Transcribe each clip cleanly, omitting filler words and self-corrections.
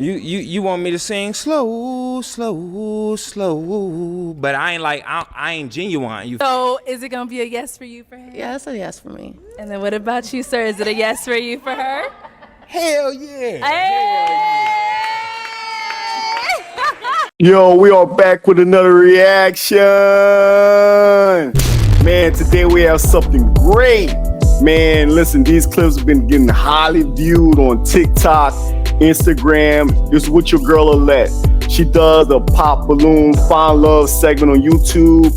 You want me to sing slow, but I ain't genuine. So is it gonna be a yes for you for her? Yeah, it's a yes for me. And then what about you, sir? Is it a yes for you for her? Hell yeah. Hey! Yo, we are back with another reaction. Man, today we have something great. Man, listen, these clips have been getting highly viewed on TikTok, Instagram. This is with your girl Alette. She does the Pop Balloon Find Love segment on YouTube.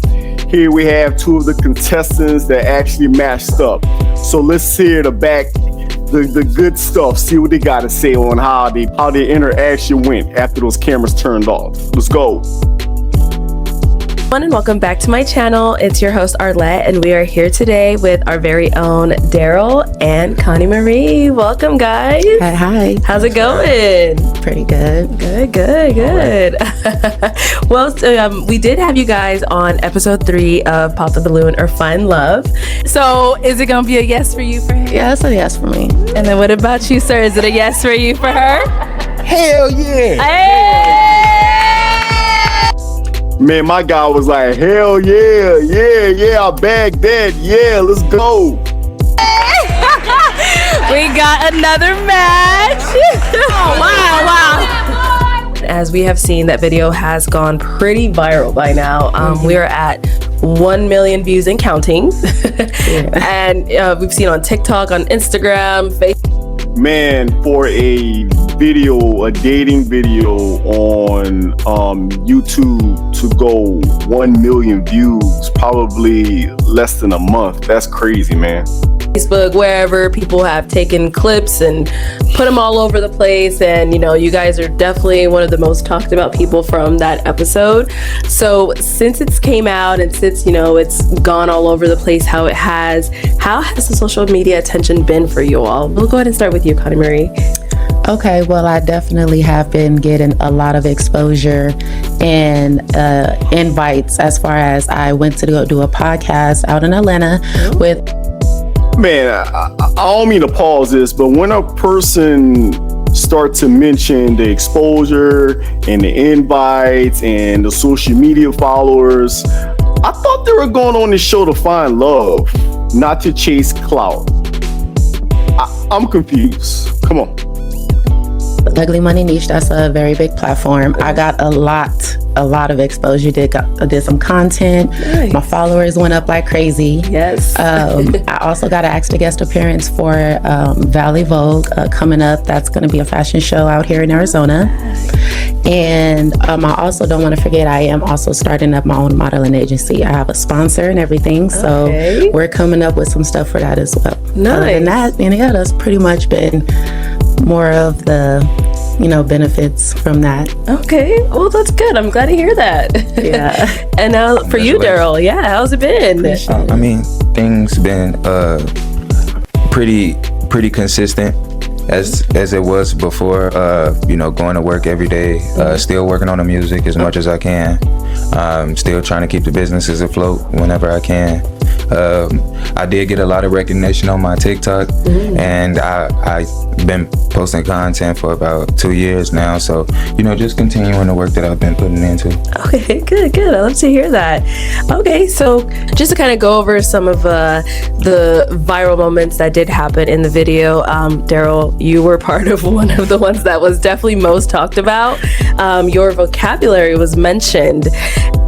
Here we have two of the contestants that actually matched up. So let's hear the good stuff. See what they got to say on how their interaction went after those cameras turned off. Let's go. And welcome back to my channel. It's your host Arlette, and we are here today with our very own Daryl and Connie Marie. Welcome, guys. Hi. How's it going? Pretty good. Good. Well, we did have you guys on episode 3 of Pop the Balloon or Find Love. So is it gonna be a yes for you for her? Yeah, it's a yes for me. And then what about you, sir? Is it a yes for you for her? Hell yeah. Hey! Man, my guy was like, hell yeah, I bagged that. Yeah, let's go. We got another match. Oh, wow. As we have seen, that video has gone pretty viral by now. We are at 1 million views and counting. And we've seen on TikTok, on Instagram, Facebook. Man, for a dating video on YouTube to go 1 million views, probably less than a month. That's crazy, man. Facebook, wherever, people have taken clips and put them all over the place, and you guys are definitely one of the most talked about people from that episode. So since it's came out and since it's gone all over the place, how has the social media attention been for you all? We'll go ahead and start with you, Connie Marie. Okay, well, I definitely have been getting a lot of exposure and invites as far as I went to go do a podcast out in Atlanta with... Man, I don't mean to pause this, but when a person starts to mention the exposure and the invites and the social media followers, I thought they were going on this show to find love, not to chase clout. I'm confused. Come on. Ugly Money Niche, that's a very big platform. I got a lot of exposure. Did some content. Nice. My followers went up like crazy. Yes. I also got asked a guest appearance for Valley Vogue coming up. That's going to be a fashion show out here in Arizona. And I also don't want to forget, I am also starting up my own modeling agency. I have a sponsor and everything, so we're coming up with some stuff for that as well. Nice. Other than that, that's pretty much been more of the benefits from that. Okay, well, that's good. I'm glad to hear that. Yeah. And now for you, Daryl, how's it been? I mean, things been pretty consistent as it was before. Going to work every day, still working on the music as much as I can. Still trying to keep the businesses afloat whenever I can. I did get a lot of recognition on my TikTok, and I've been posting content for about 2 years now. So, just continuing the work that I've been putting into. Okay, good. I love to hear that. Okay, so just to kind of go over some of the viral moments that did happen in the video, Daryl, you were part of one of the ones that was definitely most talked about. Your vocabulary was mentioned.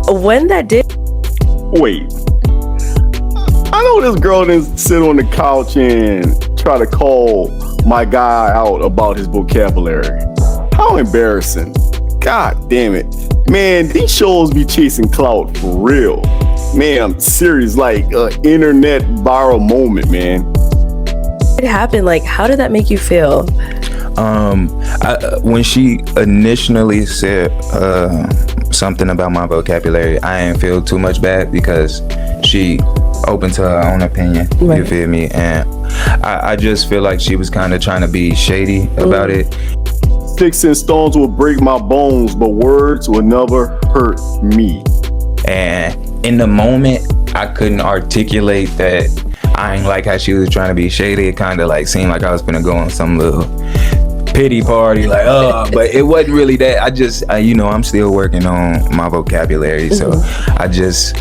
When that did... Wait. I know this girl didn't sit on the couch and try to call my guy out about his vocabulary. How embarrassing. God damn it. Man, these shows be chasing clout for real. Man, I'm serious, like an internet viral moment, man. It happened, how did that make you feel? When she initially said something about my vocabulary, I didn't feel too much bad because she open to her own opinion. Right. You feel me? And I just feel like she was kind of trying to be shady about it. Sticks and stones will break my bones, but words will never hurt me. And in the moment, I couldn't articulate that I ain't like how she was trying to be shady. It kind of seemed like I was gonna go on some little pity party, like, oh, but it wasn't really that. I'm still working on my vocabulary, so I just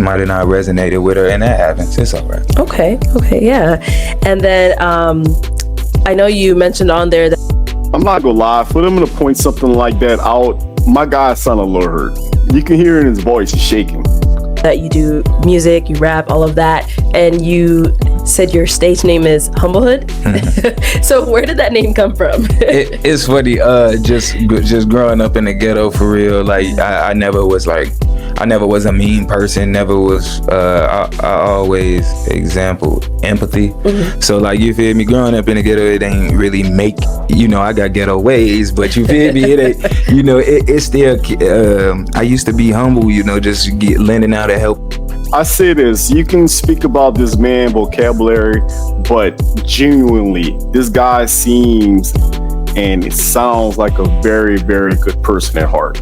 might have not resonated with her, and that happens. It's all right. Okay, yeah. And then I know you mentioned on there that I'm not gonna lie, for them to point something like that out, my guy sounded a little hurt. You can hear in his voice, he's shaking. that you do music, you rap, all of that, and you said your stage name is Humblehood. So where did that name come from? It's funny, just growing up in the ghetto for real. Like I never was a mean person, never was. I always exampled empathy. So like, you feel me, growing up in the ghetto, it ain't really make, I got ghetto ways, but you feel me, it ain't, it's still, I used to be humble, just lending out a help. I say this, you can speak about this man vocabulary, but genuinely, this guy seems and it sounds like a very, very good person at heart.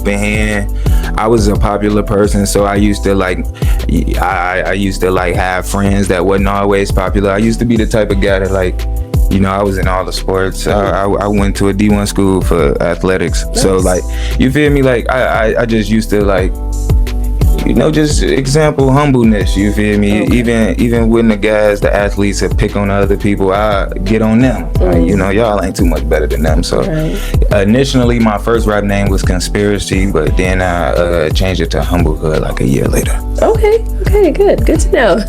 Hand, I was a popular person, so I used to I used to have friends that wasn't always popular. I used to be the type of guy that I was in all the sports. I went to a D1 school for athletics. Nice. So you feel me? I just used to just example humbleness, you feel me? Okay. Even when the athletes that pick on other people, I get on them. Y'all ain't too much better than them. So initially my first rap name was Conspiracy, but then I changed it to Humblehood a year later. Okay, good to know.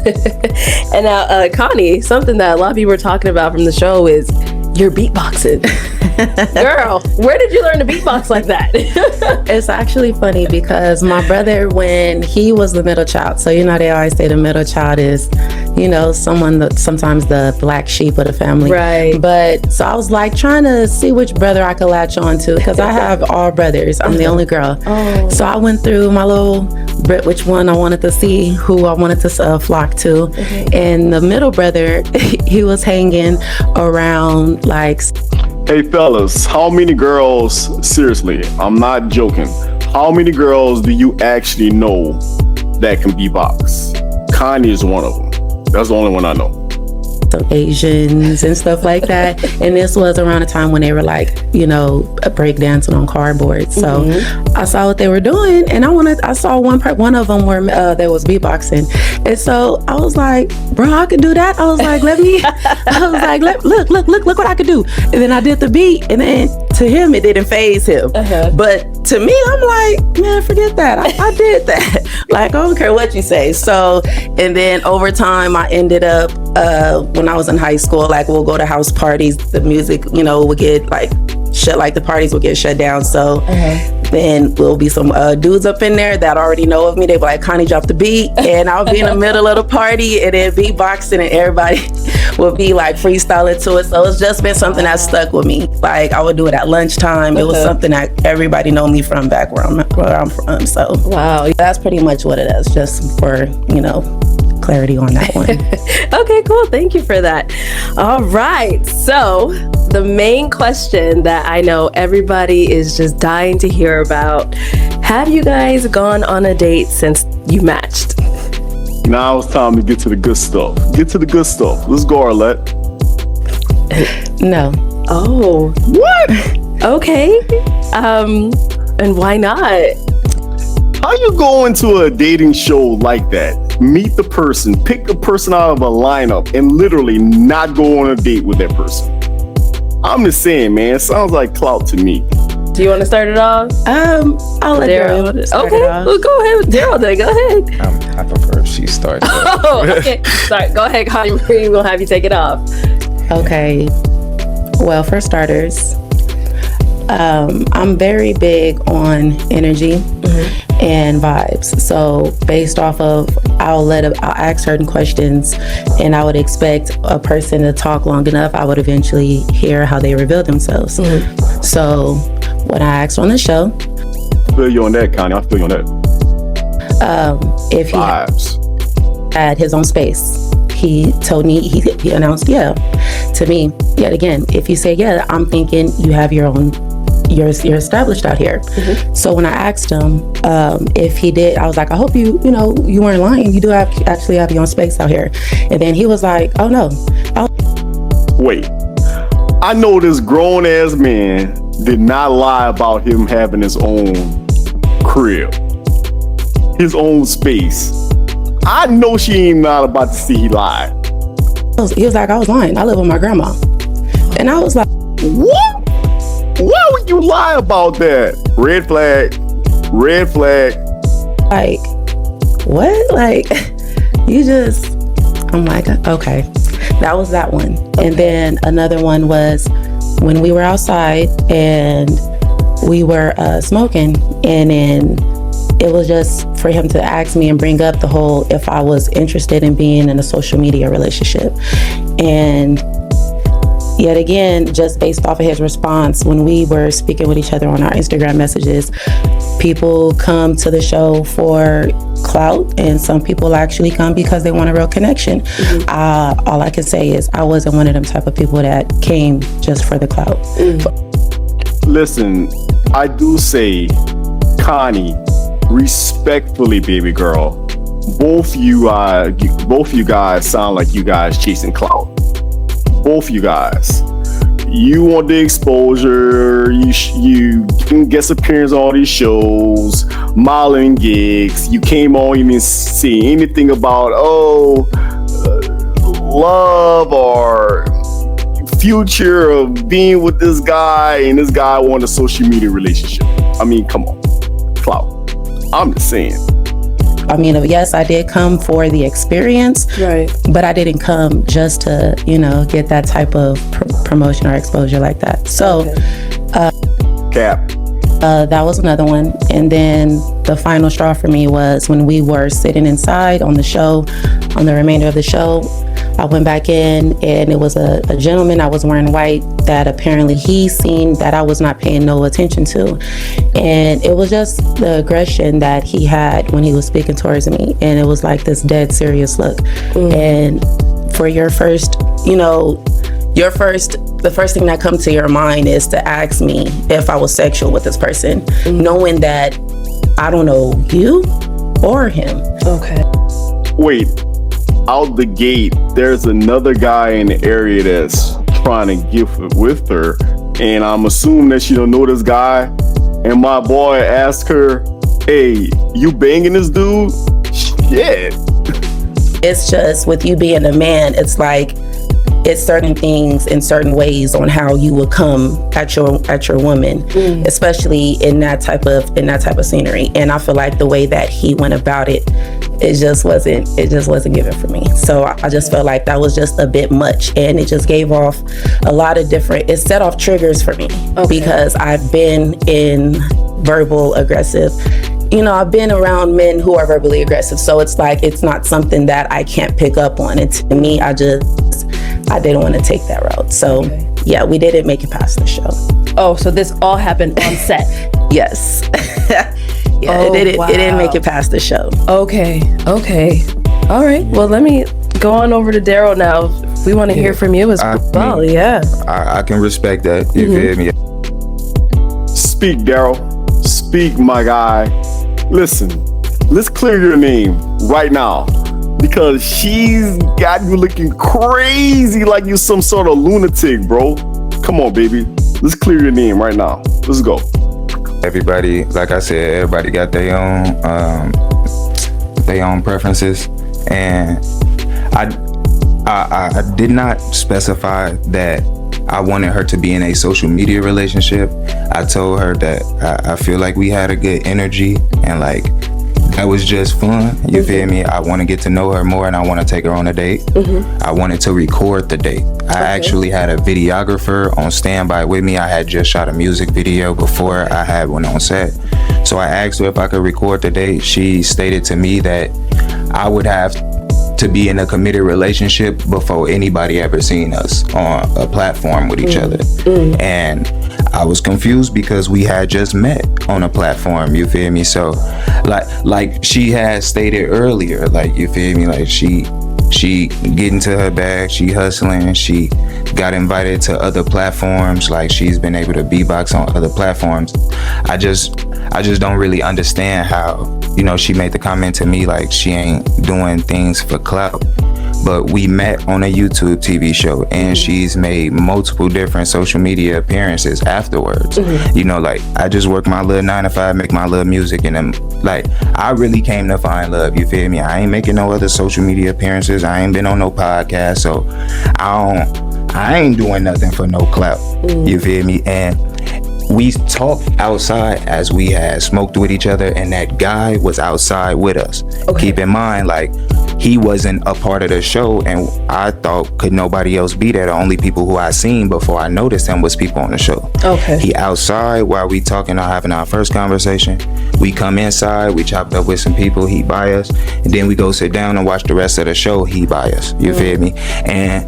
And now Connie, something that a lot of people were talking about from the show is your beatboxing. Girl, where did you learn to beatbox like that? It's actually funny because my brother, when he was the middle child, so they always say the middle child is, someone that sometimes the black sheep of the family. Right. But so I was trying to see which brother I could latch on to, because I have all brothers. I'm the only girl. Oh. So I went through my little which one I wanted to see, who I wanted to flock to. And the middle brother, he was hanging around Hey fellas, how many girls, seriously, I'm not joking, how many girls do you actually know that can beatbox? Connie is one of them. That's the only one I know. Some Asians and stuff like that. And this was around a time when they were breakdancing on cardboard. So I saw what they were doing, and I saw one of them where that was beatboxing. And so I was like, bro, I could do that. I was like, look what I could do. And then I did the beat, and then to him, it didn't faze him. But to me, I'm like, man, forget that. I did that. I don't care what you say. So, and then over time, I ended up, when I was in high school, we'll go to house parties, the music, would get the parties would get shut down. So then we'll be some dudes up in there that already know of me. They be like, Connie, drop the beat. And I'll be in the middle of the party and then beatboxing, and everybody will be freestyling to it. So it's just been something that stuck with me. I would do it at lunchtime. It was something that everybody know me from back where I'm from. So wow, that's pretty much what it is, just for, clarity on that one. Okay, cool. Thank you for that. All right. So the main question that I know everybody is just dying to hear about, have you guys gone on a date since you matched? Now it's time to get to the good stuff. Let's go, Arlette. No. Oh. What? Okay. And why not? How you go into a dating show like that? Meet the person, pick a person out of a lineup, and literally not go on a date with that person. I'm just saying, man, it sounds like clout to me. Do you want to start it off? I'll let Daryl start it off. Well, go ahead with Daryl then. Go ahead. I prefer if she starts. Oh, okay. Sorry. Go ahead, Connie Marie. We'll have you take it off. Okay. Well, for starters, I'm very big on energy and vibes. So based off of, I'll ask certain questions, and I would expect a person to talk long enough. I would eventually hear how they reveal themselves. So when I asked on the show, I feel you on that, Connie. I feel you on that. If he had his own space, he told me, he announced yeah to me. Yet again, if you say yeah, I'm thinking you have your own, you're established out here. So when I asked him if he did, I was like, I hope you weren't lying. You do actually have your own space out here. And then he was like, oh no. Wait, I know this grown ass man did not lie about him having his own crib, his own space. I know she ain't not about to see he lied. He was like, I was lying. I live with my grandma. And I was like, what? Why would you lie about that? Red flag. Red flag. like, what? Like, you just, I'm like, okay. That was that one. And then another one was when we were outside and we were smoking, and then it was just for him to ask me and bring up the whole if I was interested in being in a social media relationship. And yet again, just based off of his response, when we were speaking with each other on our Instagram messages, people come to the show for clout, and some people actually come because they want a real connection. All I can say is I wasn't one of them type of people that came just for the clout. Listen, I do say, Connie, respectfully, baby girl, both you guys sound like you guys chasing clout. Both you guys. You want the exposure. You can guest appearance on all these shows, modeling gigs. You came on, you didn't see anything about love or future of being with this guy, and this guy wanted a social media relationship. I mean, come on, clout. I'm just saying. I mean, yes, I did come for the experience, Right. but I didn't come just to, get that type of promotion or exposure like that. So Cap. that was another one. And then the final straw for me was when we were sitting inside on the show, on the remainder of the show, I went back in, and it was a gentleman. I was wearing white that apparently he seen that I was not paying no attention to. And it was just the aggression that he had when he was speaking towards me. And it was like this dead serious look. And for your first, the first thing that comes to your mind is to ask me if I was sexual with this person, knowing that I don't know you or him. Okay. Wait, out the gate, there's another guy in the area that's trying to get with her, and I'm assuming that she don't know this guy. And my boy asked her, "Hey, you banging this dude?" Shit. It's just with you being a man, it's like it's certain things in certain ways on how you would come at your woman, especially in that type of scenery. And I feel like the way that he went about it, it just wasn't given for me. So I just felt like that was just a bit much, and it just gave off a lot of different, it set off triggers for me because I've been in verbal aggressive. I've been around men who are verbally aggressive, so it's like it's not something that I can't pick up on. And to me, I didn't want to take that route. So yeah, we didn't make it past the show. Oh, so this all happened on set? Yes. Yeah, it didn't make it past the show. Okay. All right. Well, let me go on over to Daryl now. We want to hear from you as well. Yeah. I can respect that. You feel me? Speak, Daryl. Speak, my guy. Listen, let's clear your name right now, because she's got you looking crazy like you some sort of lunatic, bro. Come on, baby. Let's clear your name right now. Let's go. Everybody, like I said, everybody got their own preferences, and I did not specify that I wanted her to be in a social media relationship. I told her that I feel like we had a good energy, and like that was just fun. You feel me? I want to get to know her more, and I want to take her on a date. I wanted to record the date. I actually had a videographer on standby with me. I had just shot a music video before I had one on set. So I asked her if I could record the date. She stated to me that I would have to be in a committed relationship before anybody ever seen us on a platform with each other. And I was confused because we had just met on a platform, you feel me? So like she had stated earlier, like, you feel me? Like she get into her bag, she hustling, she got invited to other platforms, like she's been able to beatbox on other platforms. I just don't really understand how, she made the comment to me like she ain't doing things for clout. but we met on a YouTube TV show, and she's made multiple different social media appearances afterwards. You know, like, I just work my little 9 to 5, make my little music, and then, like, I really came to find love, you feel me? I ain't making no other social media appearances. I ain't been on no podcast, so I ain't doing nothing for no clout, you feel me? And we talked outside as we had smoked with each other, and that guy was outside with us. Keep in mind, like, he wasn't a part of the show, and I thought, could nobody else be there? The only people who I seen before I noticed him was people on the show. He outside while we talking or having our first conversation. We come inside, we chopped up with some people, he by us, and then we go sit down and watch the rest of the show, he by us, you feel me? And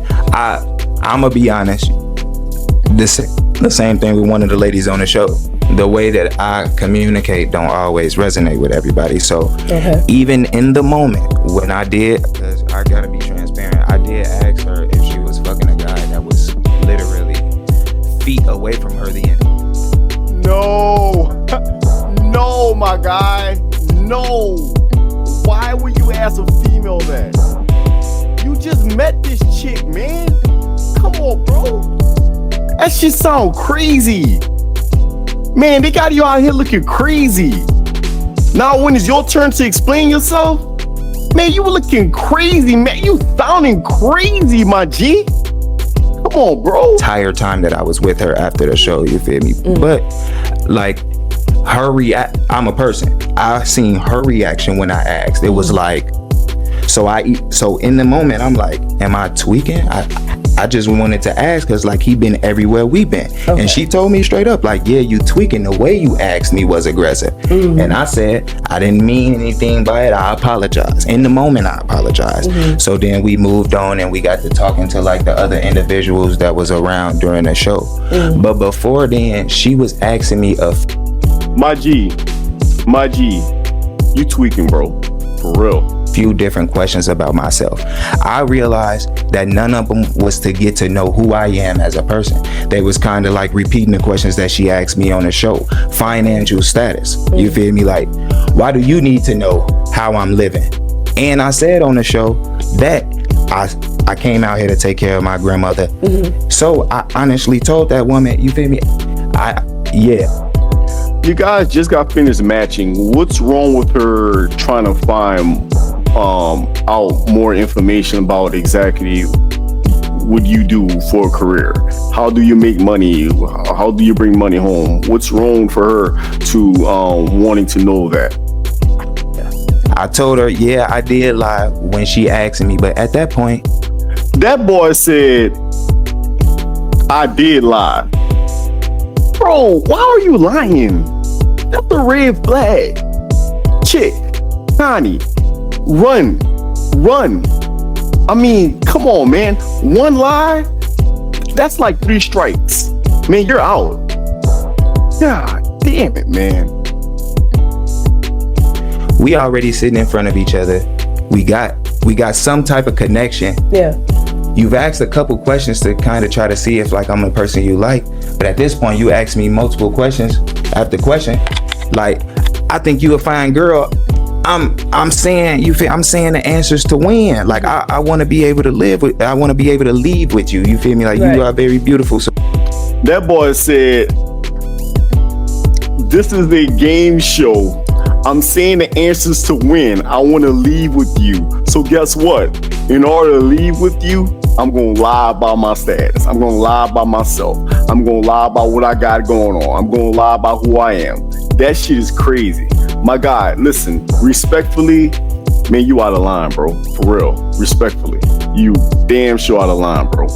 I'ma be honest, the same thing with one of the ladies on the show. The way that I communicate don't always resonate with everybody. So even in the moment when I did, because I gotta be transparent, I did ask her if she was fucking a guy that was literally feet away from her the end. No, my guy. No. Why would you ask a female that? You just met this chick, man. Come on, bro. That shit sound crazy. Man, they got you out here looking crazy. Now when it's your turn to explain yourself, man, you were looking crazy, man. You sounding crazy, my G. Come on, bro. Entire time that I was with her after the show, you feel me? But, like, I'm a person. I seen her reaction when I asked. It was like, so in the moment, I'm like, am I tweaking? I just wanted to ask, because, like, he been everywhere we been. And she told me straight up, like, yeah, you tweaking. The way you asked me was aggressive. And I said, I didn't mean anything by it. I apologize. In the moment, I apologized. So then we moved on, and we got to talking to, like, the other individuals that was around during the show. But before then, she was asking me My G, you tweaking, bro. For real. Few different questions about myself. I realized that none of them was to get to know who I am as a person. They was kind of like repeating the questions that she asked me on the show. Financial status. You feel me? Like, why do you need to know how I'm living? And I said on the show that I came out here to take care of my grandmother. So I honestly told that woman, you feel me? You guys just got finished matching. What's wrong with her trying to find out more information about exactly what you do for a career? How do you make money? How do you bring money home? What's wrong for her to wanting to know that? I told her, yeah, I did lie when she asked me, but at that point, that boy said, I did lie. Bro, why are you lying? That's a red flag. Chick, Connie, run. I mean, come on, man. One lie, that's like 3 strikes. Man, you're out. God damn it, man. We already sitting in front of each other. We got some type of connection. Yeah. You've asked a couple questions to kind of try to see if, like, I'm a person you like. But at this point, you ask me multiple questions after question. Like, I think you a fine girl. I'm saying the answers to win. Like, I want to be able to leave with you. You feel me? Like, right. You are very beautiful. So that boy said, this is a game show. I'm saying the answers to win. I want to leave with you. So guess what? In order to leave with you, I'm going to lie about my status. I'm going to lie about myself. I'm going to lie about what I got going on. I'm going to lie about who I am. That shit is crazy. My guy, listen, respectfully, man, you out of line, bro. For real. Respectfully. You damn sure out of line, bro.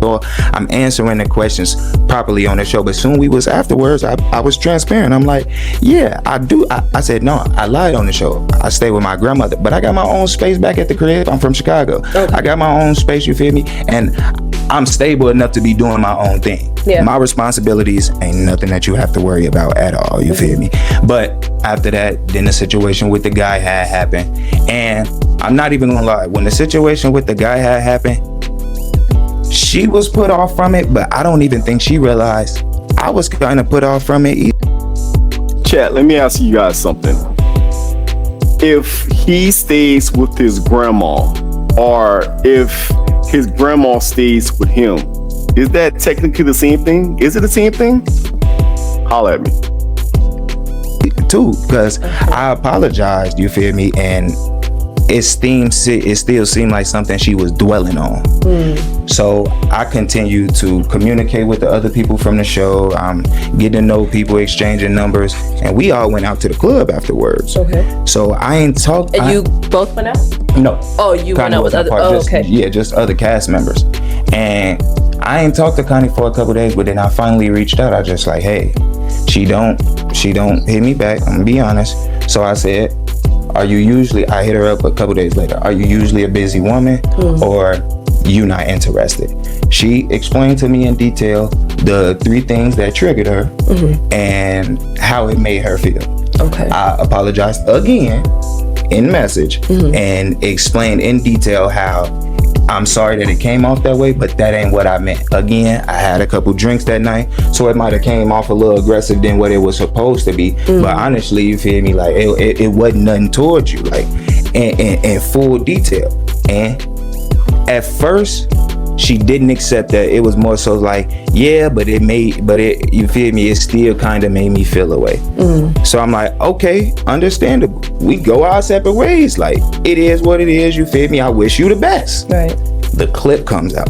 I'm answering the questions properly on the show, but soon we was afterwards, I was transparent. I'm like, yeah, I do. I said, no, I lied on the show. I stay with my grandmother, but I got my own space back at the crib. I'm from Chicago. Okay. I got my own space, you feel me? And I'm stable enough to be doing my own thing. Yeah. My responsibilities ain't nothing that you have to worry about at all, you feel me? But after that, then the situation with the guy had happened. And I'm not even gonna lie, when the situation with the guy had happened, she was put off from it, but I don't even think she realized I was kind of put off from it either. Chat, let me ask you guys something. If he stays with his grandma or if his grandma stays with him. Is that technically the same thing? Is it the same thing? Holla at me. Too, because I apologized, you feel me, and it still seemed like something she was dwelling on. So I continued to communicate with the other people from the show, getting to know people, exchanging numbers, and we all went out to the club afterwards. Okay. So I ain't talked. And you both went out? No. Oh, you went out with other. Okay. Yeah, just other cast members. And I ain't talked to Connie for a couple days, but then I finally reached out. I just like, hey, she don't hit me back. I'm gonna be honest. So I said, I hit her up a couple days later. Are you usually a busy woman or you not interested? She explained to me in detail the 3 things that triggered her and how it made her feel. Okay. I apologized again in message and explained in detail how I'm sorry that it came off that way, but that ain't what I meant. Again, I had a couple drinks that night, so it might have came off a little aggressive than what it was supposed to be. But honestly, you feel me? Like it wasn't nothing towards you, like in full detail. And at first, she didn't accept that. It was more so like, yeah, but you feel me? It still kind of made me feel away. So I'm like, okay, understandable. We go our separate ways. Like, it is what it is. You feel me? I wish you the best. Right. The clip comes out.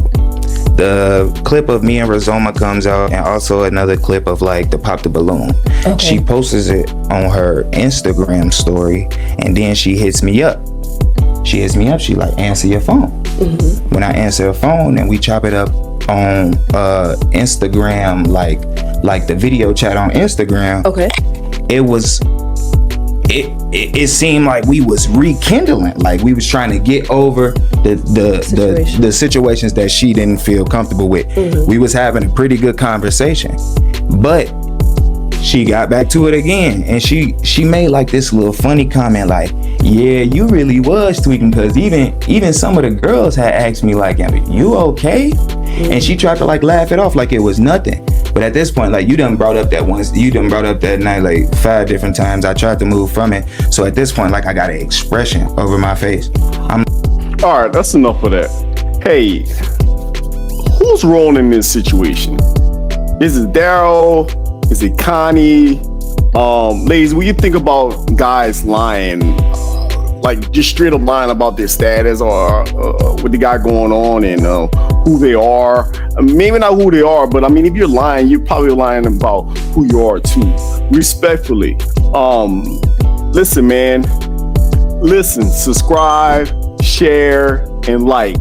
The clip of me and Rizoma comes out, and also another clip of like the Pop the Balloon. Okay. She posts it on her Instagram story, and then she hits me up. She like, answer your phone. When I answer the phone and we chop it up on Instagram, like the video chat on Instagram. Okay. It seemed like we was rekindling, like we was trying to get over the situations that she didn't feel comfortable with. We was having a pretty good conversation, but she got back to it again, and she made like this little funny comment like, yeah, you really was tweaking, because even some of the girls had asked me like, you okay? And she tried to like laugh it off like it was nothing. But at this point, like, you done brought up that night like 5 different times. I tried to move from it. So at this point, like, I got an expression over my face. All right, that's enough of that. Hey, who's wrong in this situation? Is it Daryl? Is it Connie? Ladies, when you think about guys lying, like just straight up lying about their status or what they got going on and who they are. Maybe not who they are, but I mean, if you're lying, you're probably lying about who you are too. Respectfully. Listen, man. Listen, subscribe, share, and like.